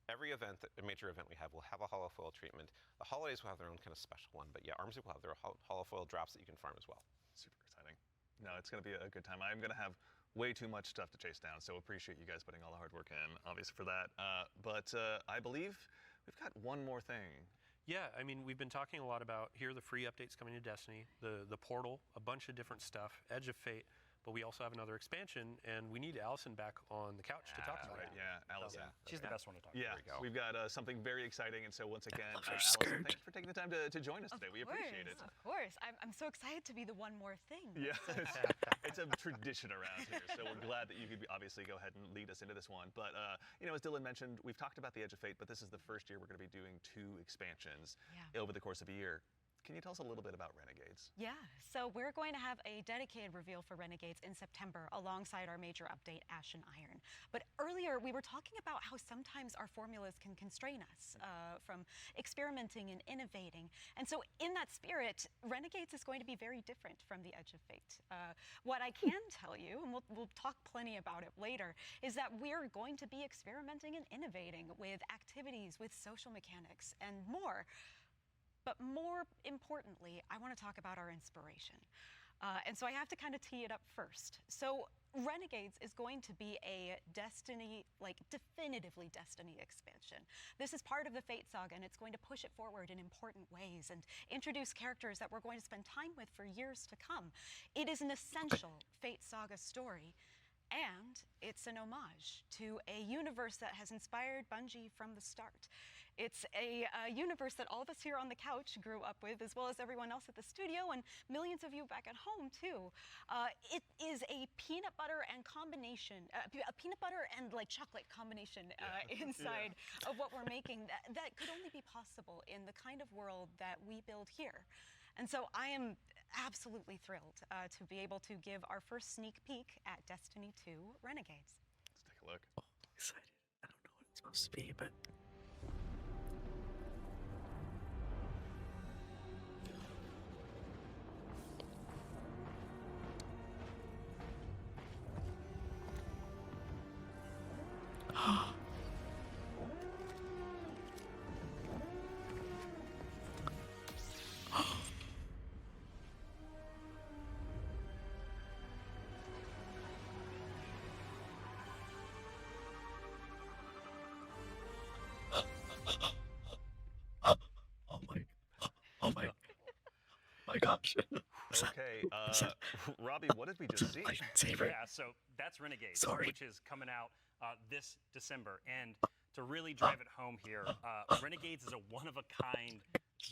every event, a major event we have will have a hollow foil treatment. The holidays will have their own kind of special one, but yeah, Arms Week will have their hollow foil drops that you can farm as well. super exciting. No, it's going to be a good time. I'm going to have way too much stuff to chase down, so appreciate you guys putting all the hard work in, obviously, for that. But I believe we've got one more thing. Yeah, I mean, we've been talking a lot about here are the free updates coming to Destiny, the portal, a bunch of different stuff, Edge of Fate, but we also have another expansion, and we need Allison back on the couch to talk about Right, it. yeah, Allison. She's the best one to talk Yeah, about. we've got something very exciting, and so once again, love her Allison, skirt. thank you for taking the time to join us today. We appreciate it. Of course. I'm so excited to be the one more thing. Yeah, it's a tradition around here, so we're glad that you could obviously go ahead and lead us into this one. But, you know, as Dylan mentioned, we've talked about the Edge of Fate, but this is the first year we're going to be doing 2 expansions over the course of a year. Can you tell us a little bit about Renegades? Yeah, so we're going to have a dedicated reveal for Renegades in September alongside our major update, Ashen Iron. But earlier we were talking about how sometimes our formulas can constrain us from experimenting and innovating. And so in that spirit, Renegades is going to be very different from the Edge of Fate. What I can tell you, and we'll talk plenty about it later, is that we're going to be experimenting and innovating with activities, with social mechanics, and more. But more importantly, I want to talk about our inspiration. And so I have to kind of tee it up first. So Renegades is going to be a Destiny, like definitively Destiny expansion. This is part of the Fate saga, and it's going to push it forward in important ways and introduce characters that we're going to spend time with for years to come. It is an essential Fate saga story. And it's an homage to a universe that has inspired Bungie from the start. It's a universe that all of us here on the couch grew up with, as well as everyone else at the studio and millions of you back at home too. It is a peanut butter and combination, a peanut butter and like chocolate combination inside of what we're making that could only be possible in the kind of world that we build here. And so I am absolutely thrilled to be able to give our first sneak peek at Destiny 2 Renegades. Let's take a look. Oh, I'm excited. I don't know what it's supposed to be, but my gosh. Okay, Robbie, what did we just see? Lightsaber. Yeah, so that's Renegades, Sorry. which is coming out this December. And to really drive it home here, Renegades is a one-of-a-kind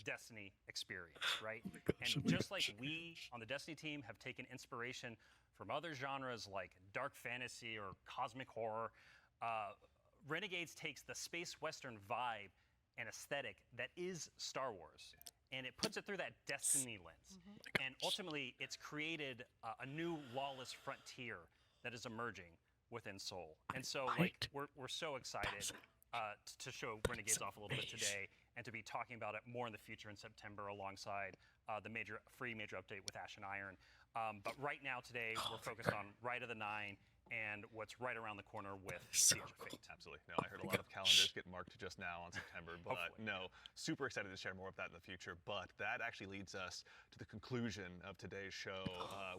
Destiny experience, right? And just like we on the Destiny team have taken inspiration from other genres like dark fantasy or cosmic horror, Renegades takes the space western vibe and aesthetic that is Star Wars, and it puts it through that Destiny lens. And ultimately, it's created a new lawless frontier that is emerging within Seoul. And so, like, we're so excited to show Renegades off a little bit today, and to be talking about it more in the future in September alongside the free major update with Ashen Iron. But right now, today, we're focused on Rite of the Nine and what's right around the corner with the Edge of Fate. Absolutely. No, I heard a lot of calendars get marked just now on September, but Hopefully. no, super excited to share more of that in the future. But that actually leads us to the conclusion of today's show,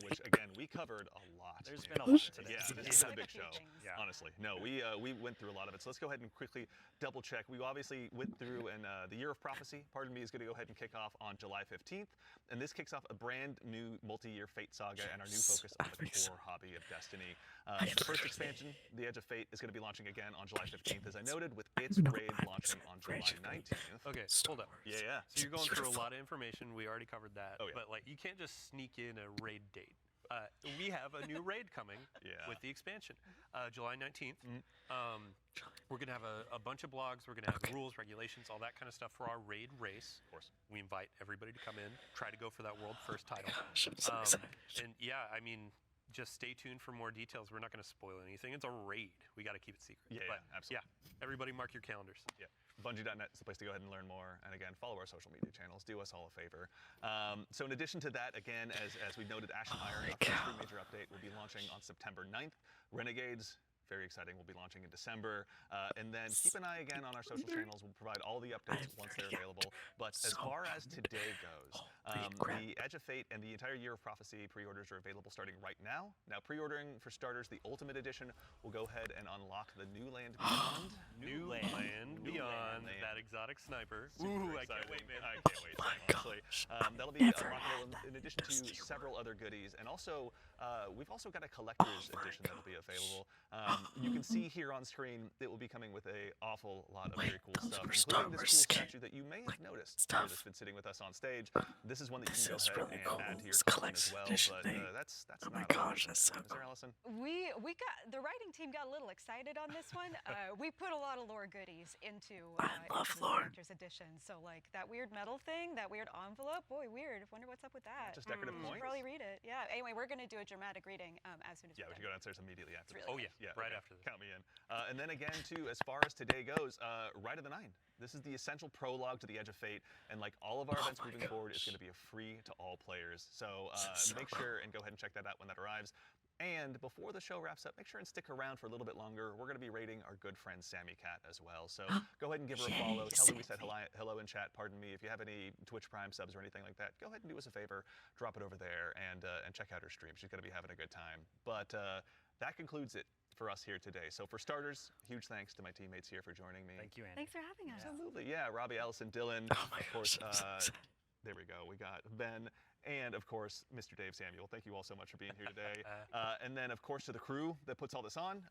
which again, we covered a lot. There's been a lot today. Yeah, There's this is a quite a big few show, things. Yeah. honestly. No, we went through a lot of it. So let's go ahead and quickly double check. We obviously went through, and the Year of Prophecy, pardon me, is going to go ahead and kick off on July 15th. And this kicks off a brand new multi-year Fate saga and our new focus on the core hobby of Destiny. The first expansion, The Edge of Fate, is going to be launching again on July 15th, as I noted, with its raid launching on July 19th. Okay, hold up. Yeah. So you're going through a lot of information. We already covered that. Oh, yeah. But like, you can't just sneak in a raid date. We have a new raid coming with the expansion, July 19th. We're going to have a bunch of blogs. We're going to have rules, regulations, all that kind of stuff for our raid race. Of course, we invite everybody to come in, try to go for that world first title. And yeah, I mean, just stay tuned for more details. We're not going to spoil anything. It's a raid. We got to keep it secret. Yeah, absolutely. Yeah, everybody mark your calendars. Yeah. Bungie.net is the place to go ahead and learn more. And again, follow our social media channels. Do us all a favor. So in addition to that, again, as we noted, Ashen Iron, our first major update, will be launching on September 9th. Renegades, very exciting. We'll be launching in December. And then keep an eye again on our social channels. We'll provide all the updates once they're available. But as far as today goes, the Edge of Fate and the entire Year of Prophecy pre-orders are available starting right now. Now, pre-ordering for starters, the Ultimate Edition will go ahead and unlock the New Land Beyond. New Land Beyond, that exotic sniper. Ooh, I can't wait, man. I can't wait, honestly. That'll be unlockable in addition to several other goodies. And also, we've also got a collector's edition that'll be available. You can see here on screen, it will be coming with an awful lot of very cool stuff, including this cool statue that you may have noticed here that's been sitting with us on stage. This is one that you can go ahead and add to your collection as well, but that's Oh my not gosh, that's so Is there, Allison? We got the writing team got a little excited on this one. We put a lot of lore goodies into love into the lore. collector's edition. So like that weird metal thing, that weird envelope. Boy, weird. Wonder what's up with that. Just decorative You should points? probably read it. Yeah. Anyway, we're gonna do a dramatic reading as soon as Yeah, we should go downstairs immediately after. It's this. really Oh yeah, right okay. after this. Count me in. And then again, too, as far as today goes, Rite of the Nine. This is the essential prologue to the Edge of Fate, and like all of our events moving forward, it's going to be a free to all players. So make sure and go ahead and check that out when that arrives. And before the show wraps up, make sure and stick around for a little bit longer. We're going to be rating our good friend Sammy Cat as well. So go ahead and give her a follow. Tell her we said hello in chat. Pardon me. If you have any Twitch Prime subs or anything like that, go ahead and do us a favor. Drop it over there and check out her stream. She's going to be having a good time. But that concludes it for us here today. So for starters, huge thanks to my teammates here for joining me. Thank you, Andy. Thanks for having us. Absolutely, yeah. Robbie, Allison, Dylan, Oh my of course. gosh, I'm so excited. There we go. We got Ben, and of course, Mr. Dave Samuel. Thank you all so much for being here today. And then, of course, to the crew that puts all this on.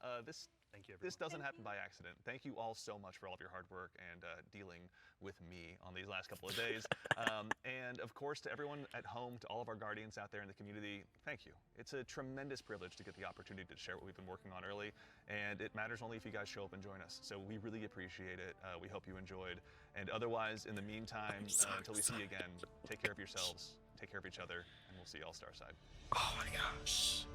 Thank you, everyone. This doesn't happen by accident. Thank you all so much for all of your hard work and dealing with me on these last couple of days. And of course, to everyone at home, to all of our guardians out there in the community, thank you. It's a tremendous privilege to get the opportunity to share what we've been working on early, and it matters only if you guys show up and join us. So we really appreciate it. We hope you enjoyed. And otherwise, in the meantime, until we see you again, take care of yourselves, take care of each other, and we'll see you all Starside. Oh my gosh.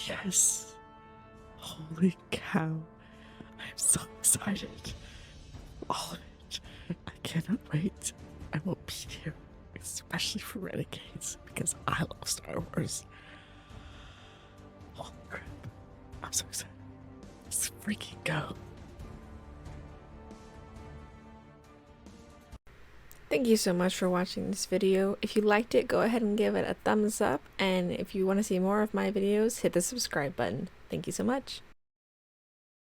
Yes. Holy cow. I'm so excited. All of it. I cannot wait. I will be here, especially for Renegades, because I love Star Wars. Holy crap. I'm so excited. Let's freaking go. Thank you so much for watching this video. If you liked it, go ahead and give it a thumbs up. And if you want to see more of my videos, hit the subscribe button. Thank you so much.